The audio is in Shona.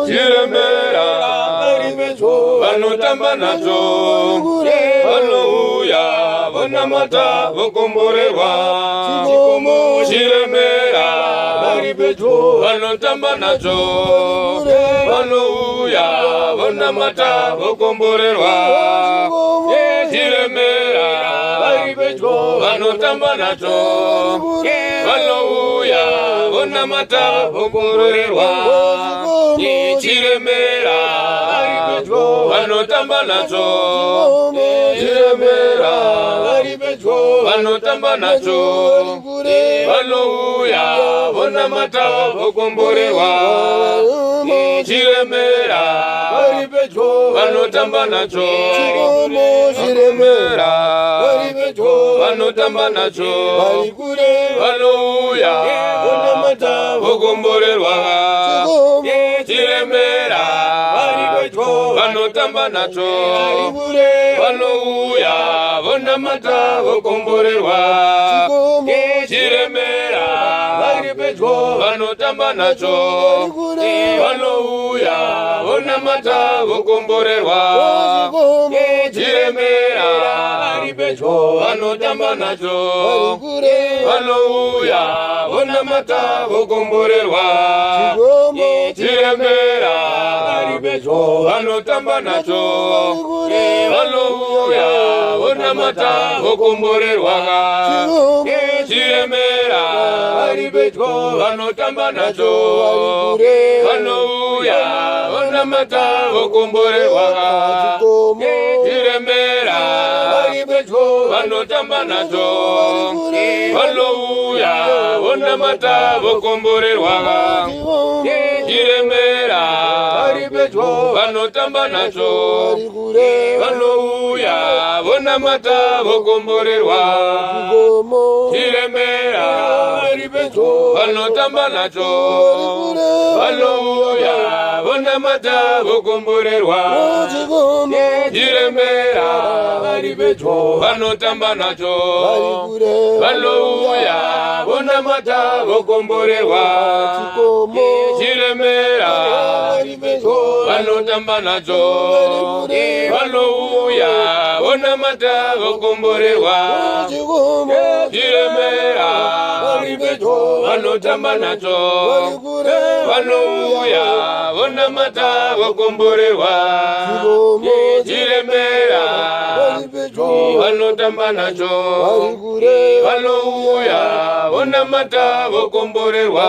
Chiremera, vanotamba nacho. Hallelujah, vanamata vokomborerwa. Chiremera, vanotamba nacho. Hallelujah, vanamata vokomborerwa. Chiremera, vanotamba nacho. Hallelujah, vanamata vokomborerwa. Chiremera, vanotamba nacho. Chiremera, vanotamba nacho. Hallelujah, vanamata vokomborerwa. Chiremera, vanotamba nacho. Chiremera, vanotamba nacho. Hallelujah, vanamata vokomborerwa. Chiremera, vanotamba nacho. Hallelujah, vanamata vokomborerwa. Chiremera, vanotamba nacho. Hallelujah, vanamata vokomborerwa. Chiremera, vanotamba nacho. Hallelujah, vanamata vokomborerwa. Chiremera, vanotamba nacho. Hallelujah, vanamata vokomborerwa. Chiremera, vanotamba nacho. Hallelujah, vanamata vokomborerwa. Chiremera, vanotamba nacho. Hallelujah, vanamata vokomborerwa. Chiremera, vanotamba nacho. Hallelujah, vanamata vokomborerwa. Chiremera, vanotamba nacho. Hallelujah, vanamata vokomborerwa. Chiremera, vanotamba nacho. Hallelujah, vanamata vokomborerwa. Chiremera, vanotamba nacho. Hallelujah, vanamata vokomborerwa. Chiremera, vanotamba nacho. Hallelujah, vanamata vokomborerwa. Chiremera, vanotamba nacho. Hallelujah, vanamata vokomborerwa.